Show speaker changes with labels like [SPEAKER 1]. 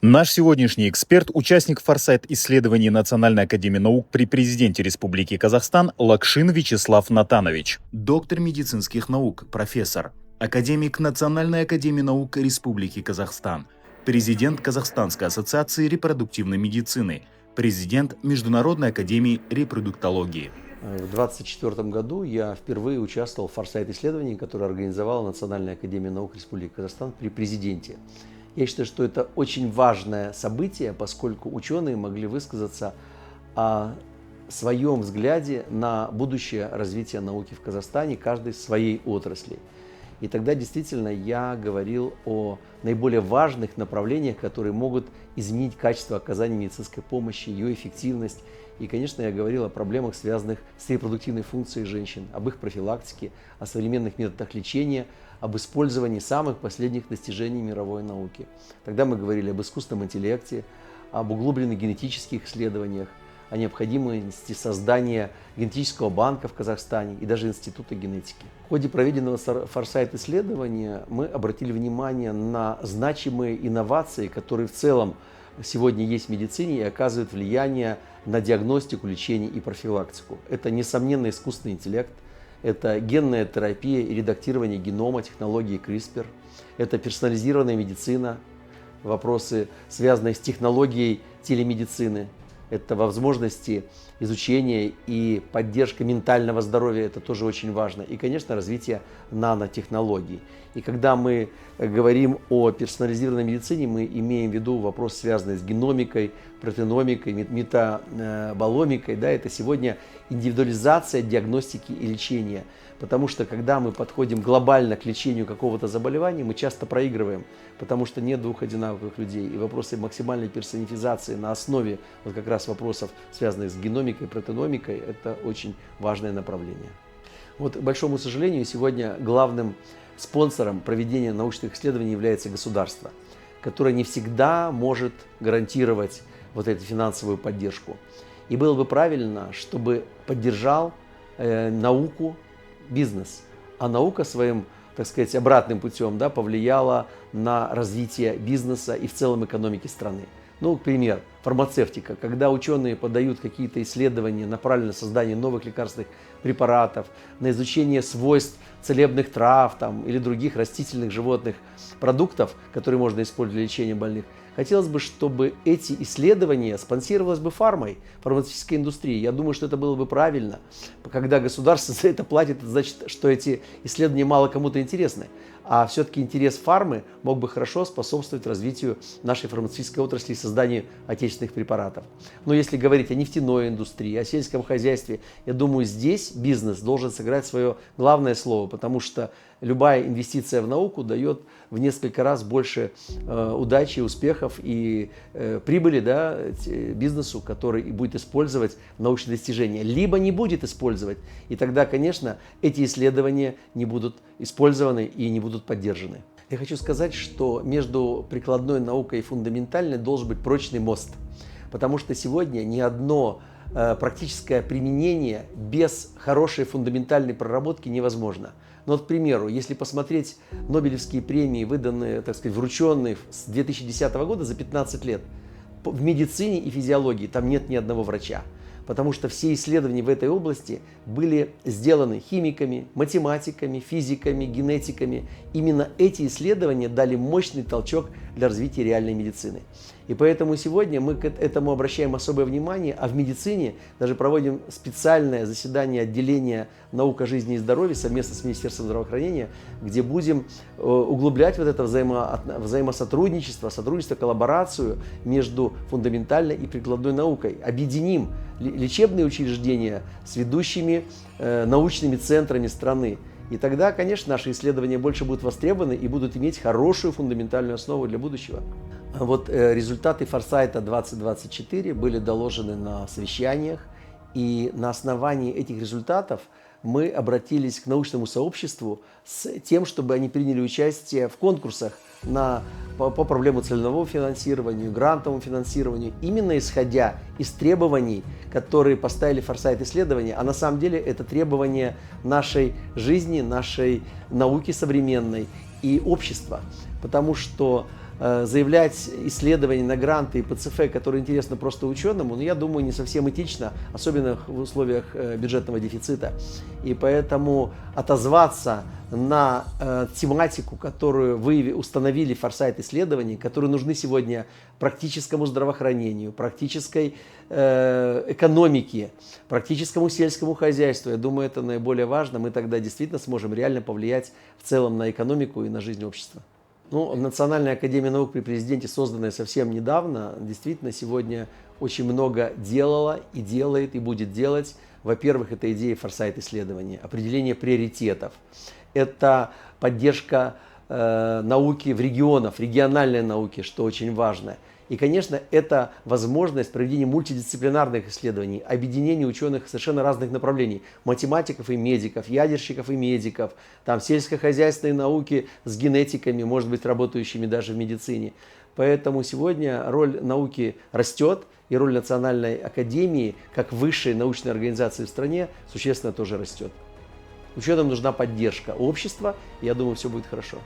[SPEAKER 1] Наш сегодняшний эксперт – участник форсайт-исследований Национальной академии наук при президенте Республики Казахстан Лакшин Вячеслав Натанович. Доктор медицинских наук, профессор, академик Национальной академии наук Республики Казахстан, президент Казахстанской ассоциации репродуктивной медицины, президент Международной академии репродуктологии.
[SPEAKER 2] В 2024 году я впервые участвовал в форсайт-исследовании, которое организовала Национальная академия наук Республики Казахстан при президенте. Я считаю, что это очень важное событие, поскольку ученые могли высказаться о своем взгляде на будущее развития науки в Казахстане, каждый в своей отрасли. И тогда действительно я говорил о наиболее важных направлениях, которые могут изменить качество оказания медицинской помощи, ее эффективность. И, конечно, я говорил о проблемах, связанных с репродуктивной функцией женщин, об их профилактике, о современных методах лечения, об использовании самых последних достижений мировой науки. Тогда мы говорили об искусственном интеллекте, об углубленных генетических исследованиях, о необходимости создания генетического банка в Казахстане и даже института генетики. В ходе проведенного форсайт-исследования мы обратили внимание на значимые инновации, которые в целом сегодня есть в медицине и оказывают влияние на диагностику, лечение и профилактику. Это, несомненно, искусственный интеллект, это генная терапия и редактирование генома, технологии CRISPR, это персонализированная медицина, вопросы, связанные с технологией телемедицины, это возможности изучения и поддержка ментального здоровья, это тоже очень важно. И, конечно, развитие нанотехнологий. И когда мы говорим о персонализированной медицине, мы имеем в виду вопрос, связанный с геномикой, протеономикой, метаболомикой. Да, это сегодня индивидуализация диагностики и лечения. Потому что, когда мы подходим глобально к лечению какого-то заболевания, мы часто проигрываем, потому что нет двух одинаковых людей. И вопросы максимальной персонифизации на основе вот как раз вопросов, связанных с геномикой, протеономикой, это очень важное направление. Вот, к большому сожалению, сегодня главным спонсором проведения научных исследований является государство, которое не всегда может гарантировать вот эту финансовую поддержку. И было бы правильно, чтобы поддержал науку бизнес, а наука своим, так сказать, обратным путем, да, повлияла на развитие бизнеса и в целом экономики страны. Ну, например, фармацевтика, когда ученые подают какие-то исследования, направленные на создание новых лекарственных препаратов, на изучение свойств целебных трав там, или других растительных животных продуктов, которые можно использовать для лечения больных, хотелось бы, чтобы эти исследования спонсировалось бы фармацевтической индустрией. Я думаю, что это было бы правильно. Когда государство за это платит, это значит, что эти исследования мало кому-то интересны. А все-таки интерес фармы мог бы хорошо способствовать развитию нашей фармацевтической отрасли и созданию отечественных препаратов. Но если говорить о нефтяной индустрии, о сельском хозяйстве, я думаю, здесь бизнес должен сыграть свое главное слово, потому что любая инвестиция в науку дает в несколько раз больше удачи, успехов и прибыли, да, бизнесу, который будет использовать научные достижения, либо не будет использовать. И тогда, конечно, эти исследования не будут использованы и не будут поддержаны. Я хочу сказать, что между прикладной наукой и фундаментальной должен быть прочный мост, потому что сегодня ни одно практическое применение без хорошей фундаментальной проработки невозможно. Но, вот, к примеру, если посмотреть Нобелевские премии, выданные, так сказать, врученные с 2010 года за 15 лет, в медицине и физиологии там нет ни одного врача. Потому что все исследования в этой области были сделаны химиками, математиками, физиками, генетиками. Именно эти исследования дали мощный толчок для развития реальной медицины. И поэтому сегодня мы к этому обращаем особое внимание, а в медицине даже проводим специальное заседание отделения наука жизни и здоровья совместно с Министерством здравоохранения, где будем углублять вот это взаимосотрудничество, коллаборацию между фундаментальной и прикладной наукой. Объединим лечебные учреждения с ведущими научными центрами страны. И тогда, конечно, наши исследования больше будут востребованы и будут иметь хорошую фундаментальную основу для будущего. Вот результаты форсайта 2024 были доложены на совещаниях, и на основании этих результатов мы обратились к научному сообществу с тем, чтобы они приняли участие в конкурсах по проблему целевого финансирования, грантовому финансированию, именно исходя из требований, которые поставили форсайт-исследования, а на самом деле это требования нашей жизни, нашей науки современной и общества. Потому что заявлять исследования на гранты и ПЦФ, которые интересны просто ученому, я думаю, не совсем этично, особенно в условиях бюджетного дефицита. И поэтому отозваться на тематику, которую вы установили в Foresight исследований, которые нужны сегодня практическому здравоохранению, практической экономике, практическому сельскому хозяйству. Я думаю, это наиболее важно. Мы тогда действительно сможем реально повлиять в целом на экономику и на жизнь общества. Национальная академия наук при президенте, созданная совсем недавно, действительно сегодня очень много делала и делает, и будет делать. Во-первых, это идея Foresight исследований, определение приоритетов. Это поддержка науки в регионах, региональной науки, что очень важно. И, конечно, это возможность проведения мультидисциплинарных исследований, объединения ученых совершенно разных направлений. Математиков и медиков, ядерщиков и медиков, сельскохозяйственные науки с генетиками, может быть, работающими даже в медицине. Поэтому сегодня роль науки растет, и роль Национальной академии, как высшей научной организации в стране, существенно тоже растет. Ученым нужна поддержка общества, и я думаю, все будет хорошо.